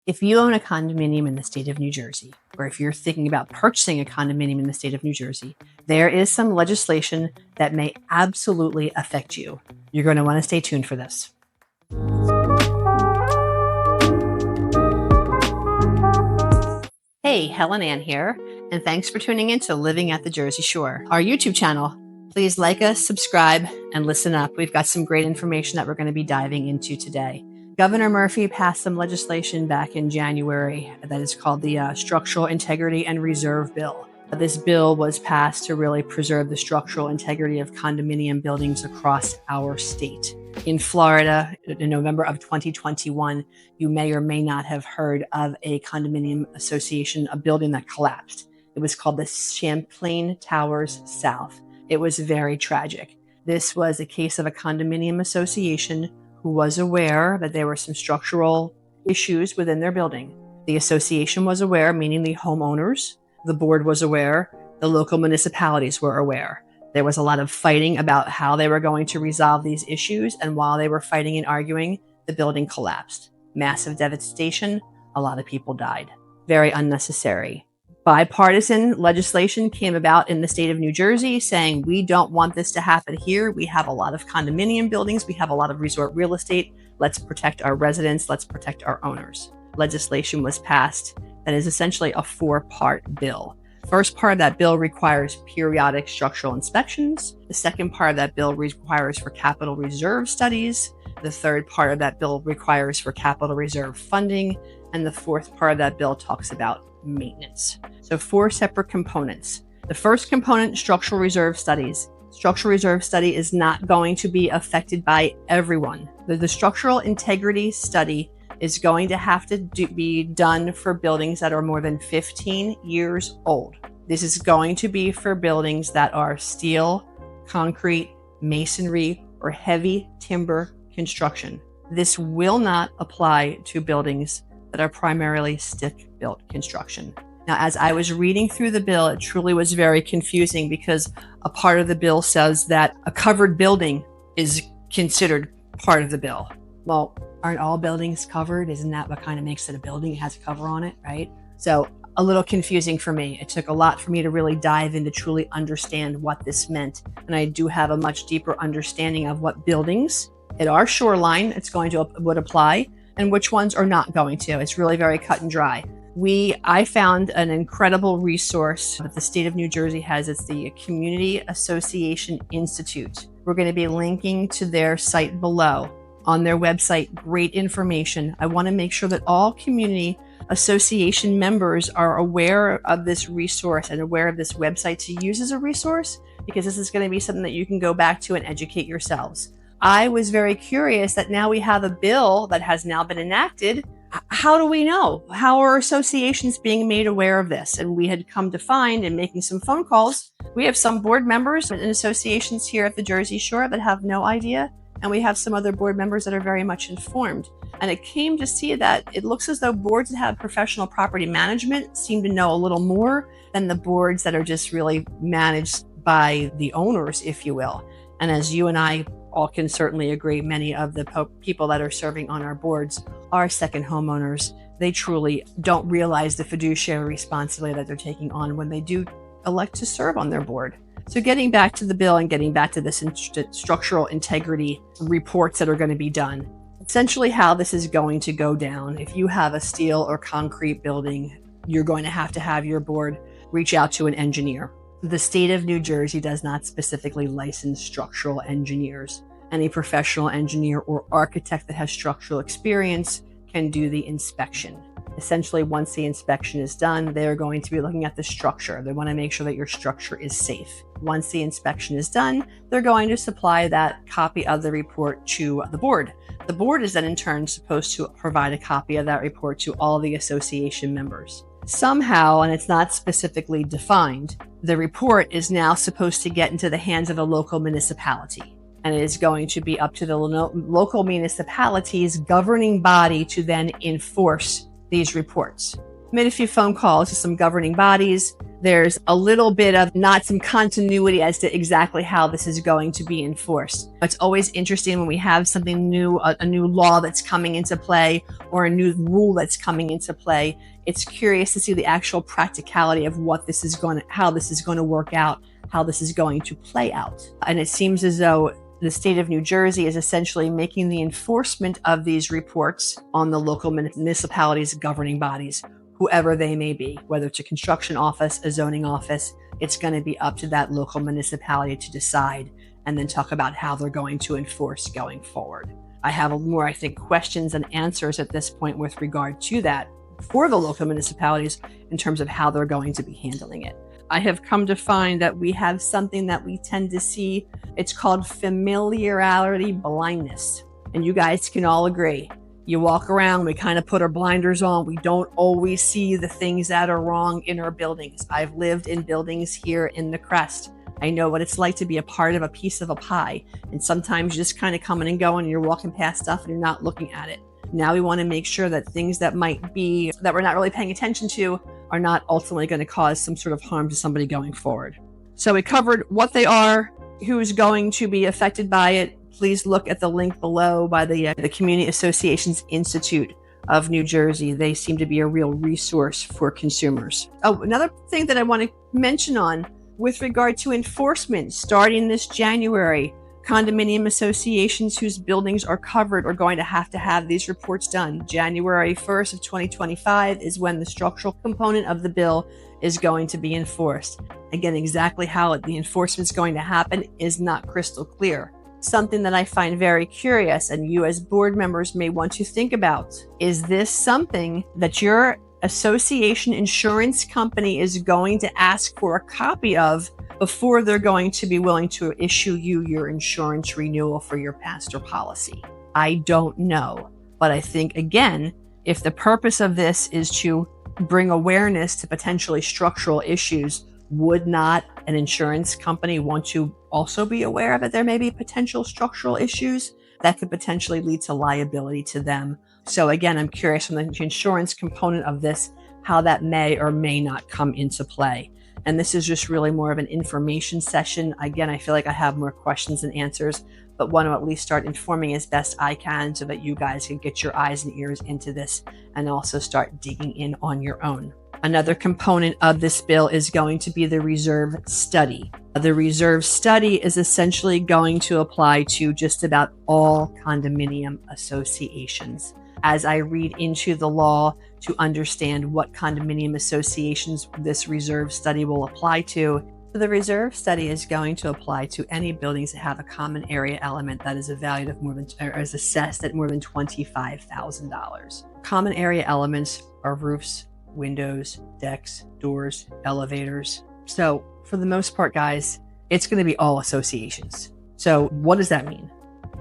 If you own a condominium in the state of New Jersey, or if you're thinking about purchasing a condominium in the state of New Jersey, there is some legislation that may absolutely affect you. You're going to want to stay tuned for this. Hey, Helen Ann here, and thanks for tuning in to Living at the Jersey Shore, our YouTube channel. Please like us, subscribe, and listen up. We've got some great information that we're going to be diving into today. Governor Murphy passed some legislation back in January that is called the Structural Integrity and Reserve Bill. This bill was passed to really preserve the structural integrity of condominium buildings across our state. In Florida, in November of 2021, you may or may not have heard of a condominium association, a building that collapsed. It was called the Champlain Towers South. It was very tragic. This was a case of a condominium association who was aware that there were some structural issues within their building. The association was aware, meaning the homeowners. The board was aware. The local municipalities were aware. There was a lot of fighting about how they were going to resolve these issues, and while they were fighting and arguing, the building collapsed. Massive devastation. A lot of people died. Very unnecessary. Bipartisan legislation came about in the state of New Jersey saying, we don't want this to happen here. We have a lot of condominium buildings. We have a lot of resort real estate. Let's protect our residents. Let's protect our owners. Legislation was passed that is essentially a 4-part bill. First part of that bill requires periodic structural inspections. The second part of that bill requires for capital reserve studies. The third part of that bill requires for capital reserve funding. And the fourth part of that bill talks about maintenance. So 4 separate components. The first component, structural reserve studies. Structural reserve study is not going to be affected by everyone. The structural integrity study is going to have to be done for buildings that are more than 15 years old. This is going to be for buildings that are steel, concrete, masonry, or heavy timber construction. This will not apply to buildings that are primarily stick-built construction. Now, as I was reading through the bill, it truly was very confusing because a part of the bill says that a covered building is considered part of the bill. Well, aren't all buildings covered? Isn't that what kind of makes it a building? It has a cover on it, right? So a little confusing for me. It took a lot for me to really dive in to truly understand what this meant. And I do have a much deeper understanding of what buildings at our shoreline would apply and which ones are not going to. It's really very cut and dry. I found an incredible resource that the state of New Jersey has. It's the Community Association Institute. We're going to be linking to their site below. On their website, great information. I want to make sure that all community association members are aware of this resource and aware of this website to use as a resource, because this is going to be something that you can go back to and educate yourselves. I was very curious that now we have a bill that has now been enacted. How do we know? How are associations being made aware of this? And we had come to find, in making some phone calls, we have some board members and associations here at the Jersey Shore that have no idea. And we have some other board members that are very much informed. And it came to see that it looks as though boards that have professional property management seem to know a little more than the boards that are just really managed by the owners, if you will. And as you and I all can certainly agree, many of the people that are serving on our boards are second homeowners. They truly don't realize the fiduciary responsibility that they're taking on when they do elect to serve on their board. So getting back to the bill and getting back to this structural integrity reports that are going to be done, essentially how this is going to go down. If you have a steel or concrete building, you're going to have your board reach out to an engineer. The state of New Jersey does not specifically license structural engineers. Any professional engineer or architect that has structural experience can do the inspection. Essentially, once the inspection is done, they're going to be looking at the structure. They want to make sure that your structure is safe. Once the inspection is done, they're going to supply that copy of the report to the board. The board is then in turn supposed to provide a copy of that report to all the association members. Somehow, and it's not specifically defined, the report is now supposed to get into the hands of a local municipality. And it is going to be up to the local municipality's governing body to then enforce these reports. Made a few phone calls to some governing bodies. there's a little bit of not some continuity as to exactly how this is going to be enforced. It's always interesting when we have something new, a new law that's coming into play or a new rule that's coming into play. It's curious to see the actual practicality of what this is going to, how this is going to work out, how this is going to play out. And it seems as though the state of New Jersey is essentially making the enforcement of these reports on the local municipalities' governing bodies, whoever they may be, whether it's a construction office, a zoning office. It's going to be up to that local municipality to decide and then talk about how they're going to enforce going forward. I have more, I think, questions and answers at this point with regard to that for the local municipalities in terms of how they're going to be handling it. I have come to find that we have something that we tend to see. It's called familiarity blindness. And you guys can all agree. You walk around, we kind of put our blinders on. We don't always see the things that are wrong in our buildings. I've lived in buildings here in the Crest. I know what it's like to be a part of a piece of a pie. And sometimes you're just kind of coming and going, and you're walking past stuff and you're not looking at it. Now we want to make sure that things that might be, that we're not really paying attention to, are not ultimately going to cause some sort of harm to somebody going forward. So we covered what they are, who's going to be affected by it. Please look at the link below by the Community Associations Institute of New Jersey. They seem to be a real resource for consumers. Oh, another thing that I want to mention on with regard to enforcement, starting this January, condominium associations whose buildings are covered are going to have these reports done. January 1st of 2025 is when the structural component of the bill is going to be enforced. Again, exactly how the enforcement is going to happen is not crystal clear. Something that I find very curious, and you as board members may want to think about, is this something that your association insurance company is going to ask for a copy of before they're going to be willing to issue you your insurance renewal for your pastor policy? I don't know. But I think, again, if the purpose of this is to bring awareness to potentially structural issues, would not an insurance company want to also be aware that there may be potential structural issues that could potentially lead to liability to them? So again, I'm curious from the insurance component of this, how that may or may not come into play. And this is just really more of an information session. Again, I feel like I have more questions than answers, but want to at least start informing as best I can so that you guys can get your eyes and ears into this and also start digging in on your own. Another component of this bill is going to be the reserve study. The reserve study is essentially going to apply to just about all condominium associations. As I read into the law to understand what condominium associations this reserve study will apply to, the reserve study is going to apply to any buildings that have a common area element that is valued of more than, or is assessed at more than $25,000. Common area elements are roofs, windows, decks, doors, elevators. So for the most part, guys, it's going to be all associations. So what does that mean?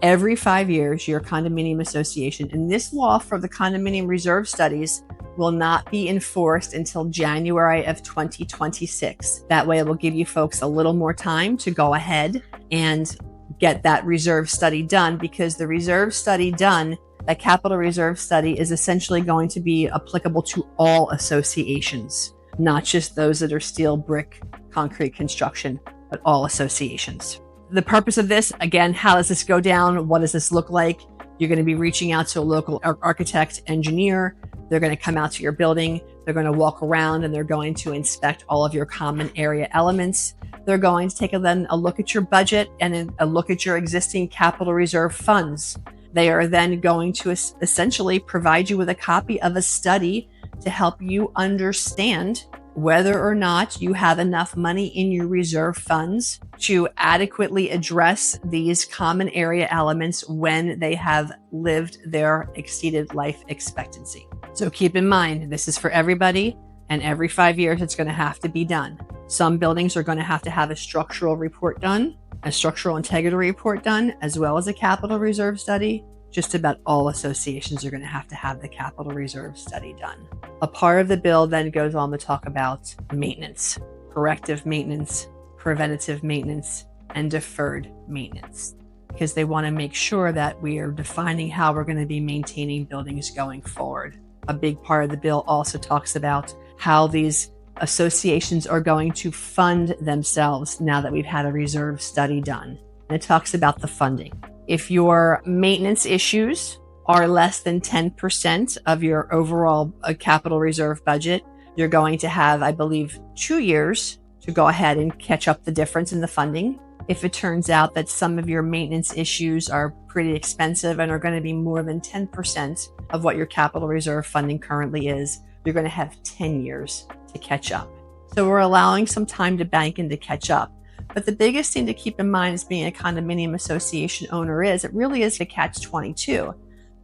Every 5 years, your condominium association, and this law for the condominium reserve studies will not be enforced until January of 2026. That way it will give you folks a little more time to go ahead and get that reserve study done, because the reserve study done, that capital reserve study, is essentially going to be applicable to all associations, not just those that are steel, brick, concrete construction, but all associations. The purpose of this, again, how does this go down? What does this look like? You're going to be reaching out to a local architect, engineer. They're going to come out to your building. They're going to walk around and they're going to inspect all of your common area elements. They're going to take a look at your budget and a look at your existing capital reserve funds. They are then going to essentially provide you with a copy of a study to help you understand whether or not you have enough money in your reserve funds to adequately address these common area elements when they have lived their exceeded life expectancy. So keep in mind, this is for everybody, and every 5 years it's going to have to be done. Some buildings are going to have a structural report done, a structural integrity report done, as well as a capital reserve study. Just about all associations are going to have the capital reserve study done. A part of the bill then goes on to talk about maintenance, corrective maintenance, preventative maintenance, and deferred maintenance, because they want to make sure that we are defining how we're going to be maintaining buildings going forward. A big part of the bill also talks about how these associations are going to fund themselves now that we've had a reserve study done. And it talks about the funding. If your maintenance issues are less than 10% of your overall capital reserve budget, you're going to have, I believe, 2 years to go ahead and catch up the difference in the funding. If it turns out that some of your maintenance issues are pretty expensive and are going to be more than 10% of what your capital reserve funding currently is, you're going to have 10 years to catch up. So we're allowing some time to bank and to catch up. But the biggest thing to keep in mind as being a condominium association owner is it really is a catch-22.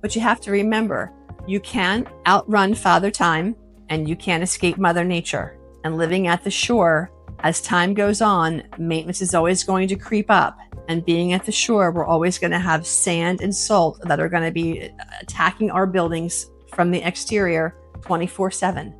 But you have to remember, you can't outrun Father Time and you can't escape Mother Nature. And living at the shore, as time goes on, maintenance is always going to creep up. And being at the shore, we're always going to have sand and salt that are going to be attacking our buildings from the exterior 24/7.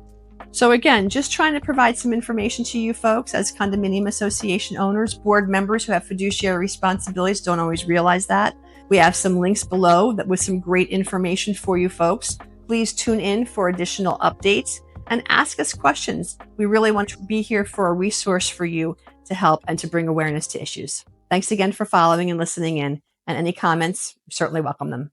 So again, just trying to provide some information to you folks as condominium association owners. Board members who have fiduciary responsibilities don't always realize that. We have some links below that with some great information for you folks. Please tune in for additional updates and ask us questions. We really want to be here for a resource for you to help and to bring awareness to issues. Thanks again for following and listening in. And any comments, certainly welcome them.